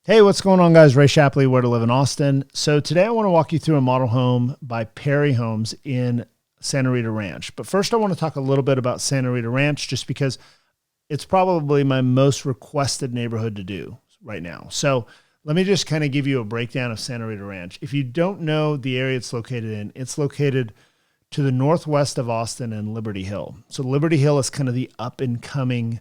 Hey, what's going on, guys? Ray Shapley, Where to Live in Austin. So today I want to walk you through a model home by Perry Homes in Santa Rita Ranch. But first I want to talk a little bit about Santa Rita Ranch just because it's probably my most requested neighborhood to do right now. So let me just kind of give you a breakdown of Santa Rita Ranch. If you don't know the area it's located to the northwest of Austin and Liberty Hill. So Liberty Hill is kind of the up and coming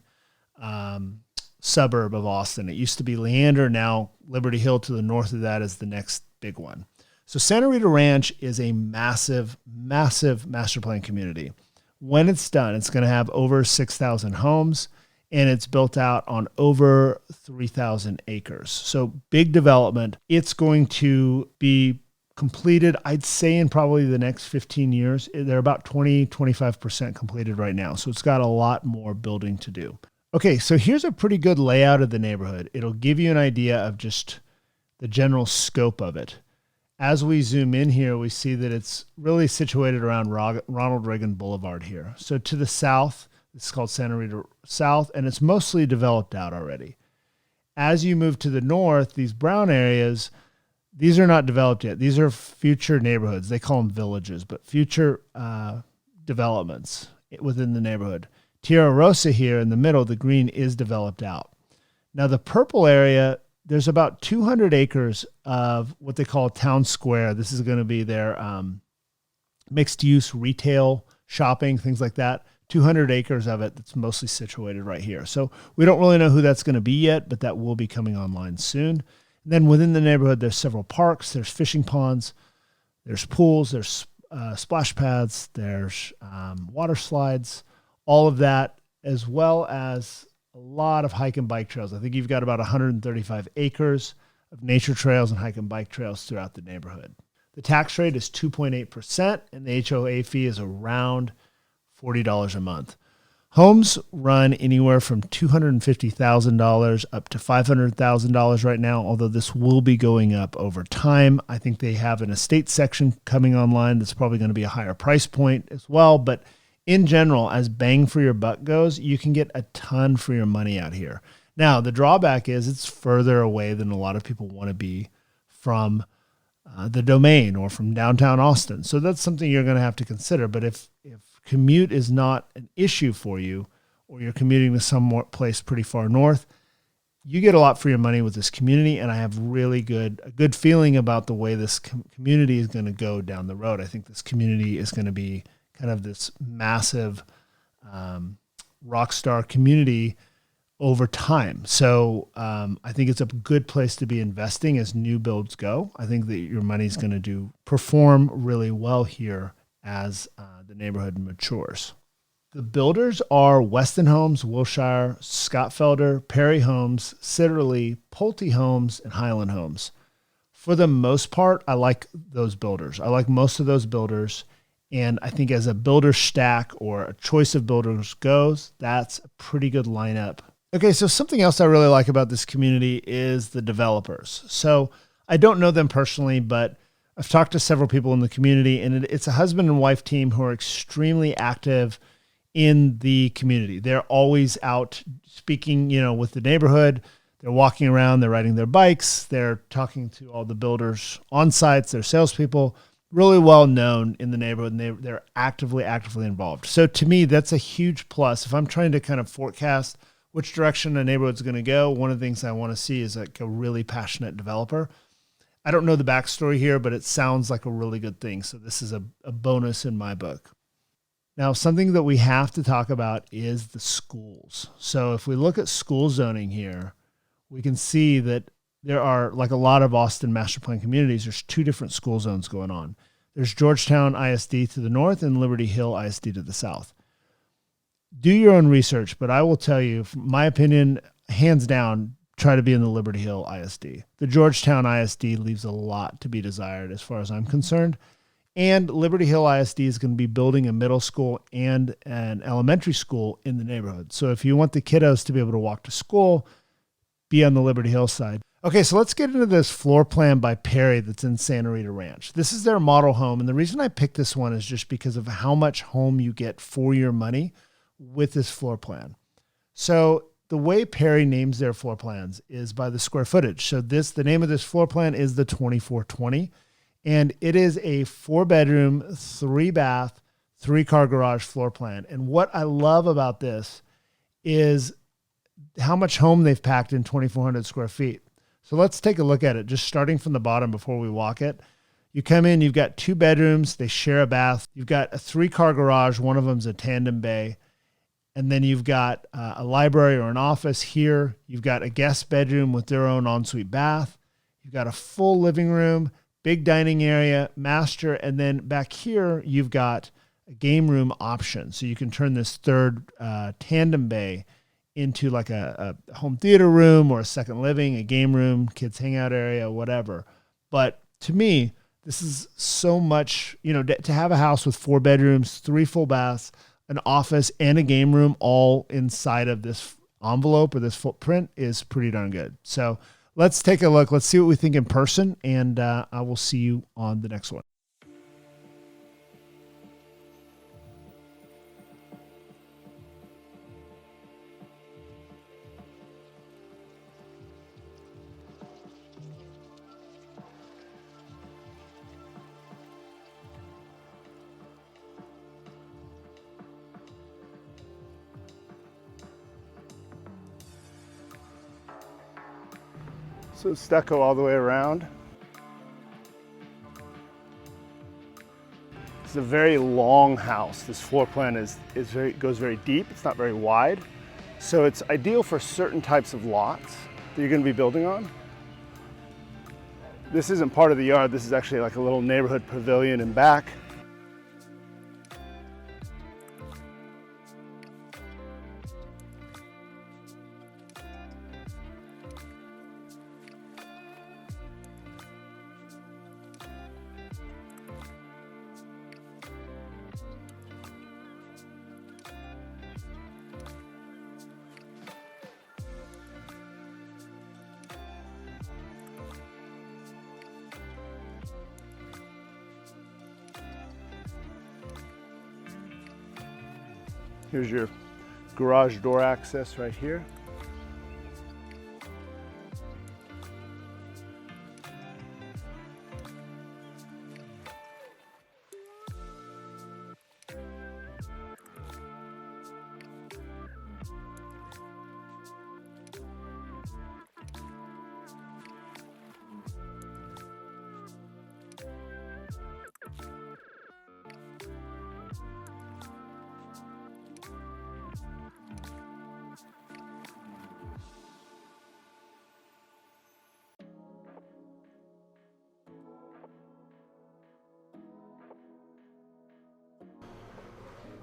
suburb of Austin. It used to be Leander. Now Liberty Hill to the north of that is the next big one. So Santa Rita Ranch is a massive, massive master plan community. When it's done, it's going to have over 6,000 homes and it's built out on over 3,000 acres. So big development. It's going to be completed, I'd say, in probably the next 15 years. They're about 20-25% completed right now. So it's got a lot more building to do. Okay, so here's a pretty good layout of the neighborhood. It'll give you an idea of just the general scope of it. As we zoom in here, we see that it's really situated around Ronald Reagan Boulevard here. So to the south, it's called Santa Rita South, and it's mostly developed out already. As you move to the north, these brown areas, these are not developed yet. These are future neighborhoods. They call them villages, but future developments within the neighborhood. Tierra Rosa here in the middle, the green is developed out. Now the purple area, there's about 200 acres of what they call town square. This is going to be their mixed use retail shopping, things like that. 200 acres of it that's mostly situated right here. So we don't really know who that's going to be yet, but that will be coming online soon. And then within the neighborhood, there's several parks, there's fishing ponds, there's pools, there's splash pads, there's water slides, all of that, as well as a lot of hike and bike trails. I think you've got about 135 acres of nature trails and hike and bike trails throughout the neighborhood. The tax rate is 2.8%, and the HOA fee is around $40 a month. Homes run anywhere from $250,000 up to $500,000 right now, although this will be going up over time. I think they have an estate section coming online that's probably going to be a higher price point as well, but in general, as bang for your buck goes, you can get a ton for your money out here. Now, the drawback is it's further away than a lot of people want to be from the Domain or from downtown Austin. So that's something you're going to have to consider. But if commute is not an issue for you, or you're commuting to some place pretty far north, you get a lot for your money with this community. And I have a good feeling about the way this community is going to go down the road. I think this community is going to be kind of this massive rock star community over time. So I think it's a good place to be investing as new builds go. I think that your money's going to perform really well here as the neighborhood matures. The builders are Weston Homes, Wilshire, Scott Felder, Perry Homes, Sitterly, Pulte Homes, and Highland Homes. For the most part, I like those builders. I like most of those builders. And I think as a builder stack or a choice of builders goes, that's a pretty good lineup. Okay, so something else I really like about this community is the developers. So I don't know them personally, but I've talked to several people in the community, and it's a husband and wife team who are extremely active in the community. They're always out speaking, with the neighborhood. They're walking around, they're riding their bikes, they're talking to all the builders on sites, their salespeople. Really well known in the neighborhood, and they're actively involved. So to me, that's a huge plus. If I'm trying to kind of forecast which direction a neighborhood's going to go, one of the things I want to see is like a really passionate developer. I don't know the backstory here, but it sounds like a really good thing. So this is a bonus in my book. Now, something that we have to talk about is the schools. So if we look at school zoning here, we can see that there are, like a lot of Austin master plan communities, there's two different school zones going on. There's Georgetown ISD to the north and Liberty Hill ISD to the south. Do your own research, but I will tell you, from my opinion, hands down, try to be in the Liberty Hill ISD. The Georgetown ISD leaves a lot to be desired as far as I'm concerned. And Liberty Hill ISD is going to be building a middle school and an elementary school in the neighborhood. So if you want the kiddos to be able to walk to school, be on the Liberty Hill side. Okay, so let's get into this floor plan by Perry that's in Santa Rita Ranch. This is their model home, and the reason I picked this one is just because of how much home you get for your money with this floor plan. So the way Perry names their floor plans is by the square footage. So the name of this floor plan is the 2420, and it is a 4-bedroom, 3-bath, 3-car garage floor plan. And what I love about this is how much home they've packed in 2,400 square feet. So let's take a look at it, just starting from the bottom before we walk it. You come in, you've got 2 bedrooms, they share a bath. You've got a 3-car garage, one of them's a tandem bay. And then you've got a library or an office here. You've got a guest bedroom with their own ensuite bath. You've got a full living room, big dining area, master. And then back here, you've got a game room option. So you can turn this 3rd tandem bay into like a home theater room or a second living, a game room, kids hangout area, whatever. But to me, this is so much, to have a house with 4 bedrooms, 3 full baths, an office, and a game room all inside of this envelope or this footprint is pretty darn good. So let's take a look. Let's see what we think in person, and I will see you on the next one. So stucco all the way around. It's a very long house. This floor plan goes very deep. It's not very wide. So it's ideal for certain types of lots that you're going to be building on. This isn't part of the yard. This is actually like a little neighborhood pavilion in back. Here's your garage door access right here.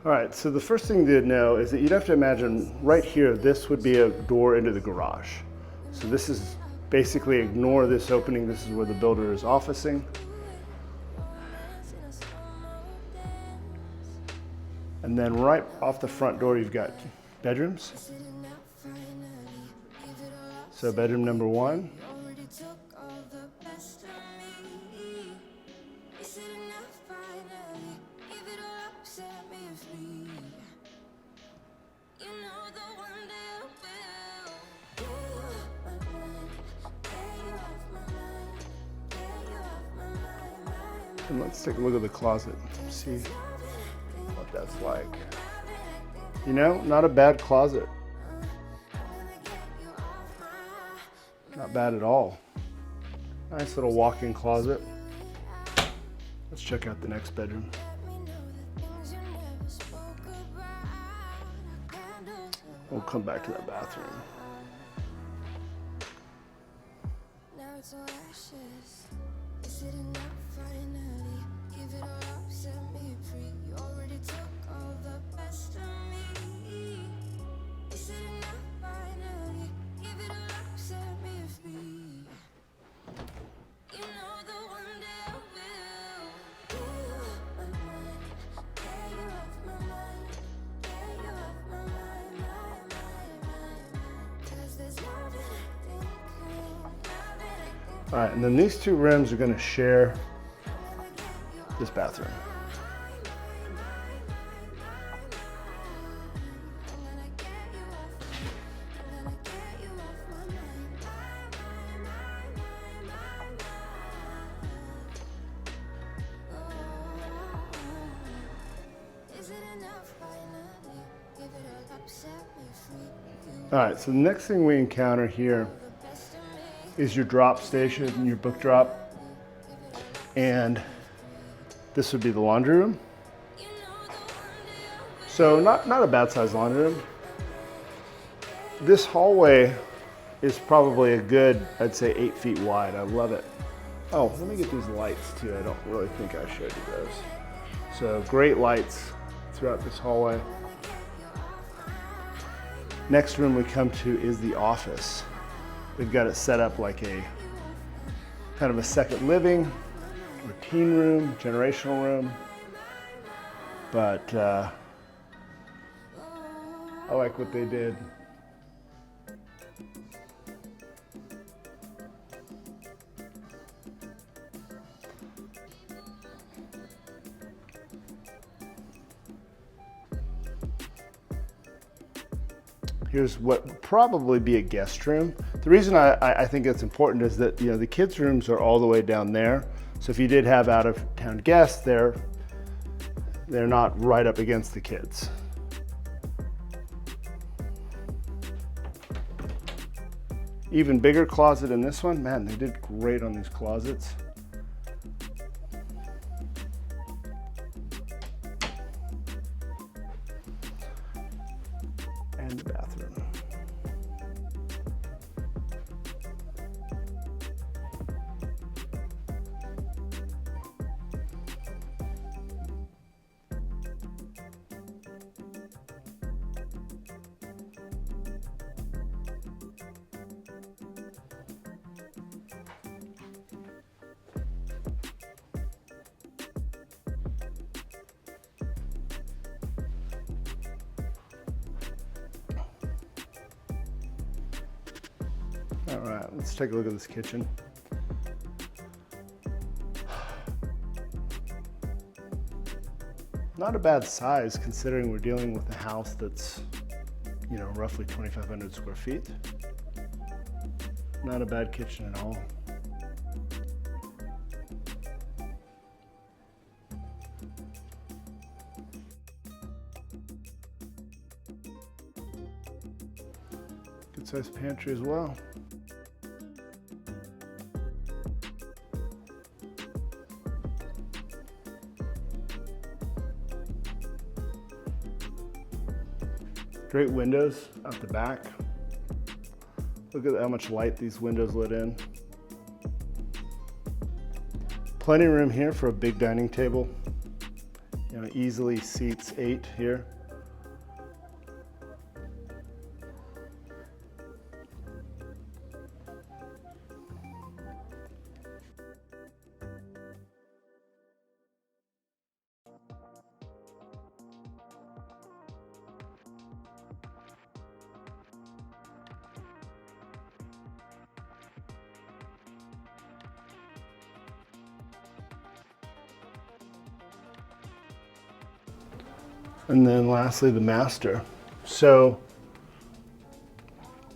All right, so the first thing to know is that you'd have to imagine right here, this would be a door into the garage. So this is basically, ignore this opening. This is where the builder is officing. And then right off the front door, you've got bedrooms. So bedroom number 1. And let's take a look at the closet, see what that's like. Not a bad closet. Not bad at all. Nice little walk-in closet. Let's check out the next bedroom. We'll come back to that bathroom. All right, and then these 2 rooms are going to share this bathroom. All right, so the next thing we encounter here is your drop station and your book drop. And this would be the laundry room. So not a bad sized laundry room. This hallway is probably a good, I'd say 8 feet wide. I love it. Oh, let me get these lights too. I don't really think I showed you those. So great lights throughout this hallway. Next room we come to is the office. We've got it set up like a kind of a second living, routine room, generational room. But I like what they did. Here's what would probably be a guest room. The reason I think it's important is that, you know, the kids' rooms are all the way down there. So if you did have out of town guests, they're not right up against the kids. Even bigger closet in this one. Man, they did great on these closets. And the bathroom. All right, let's take a look at this kitchen. Not a bad size considering we're dealing with a house that's, you know, roughly 2,500 square feet. Not a bad kitchen at all. Good sized pantry as well. Great windows out the back. Look at how much light these windows let in. Plenty of room here for a big dining table. You know, easily seats 8 here. And then lastly, the master. So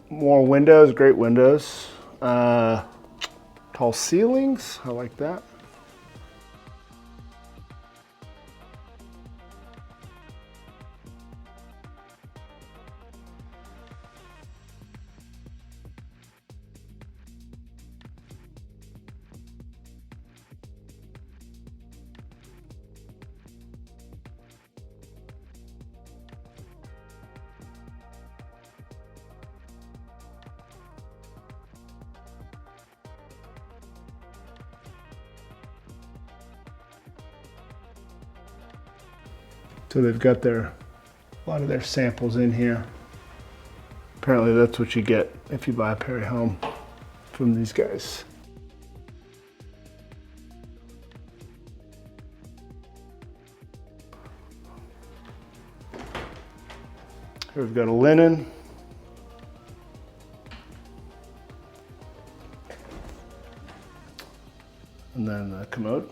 more windows, great windows. Tall ceilings, I like that. So they've got a lot of their samples in here. Apparently that's what you get if you buy a Perry home from these guys. Here we've got a linen. And then a commode.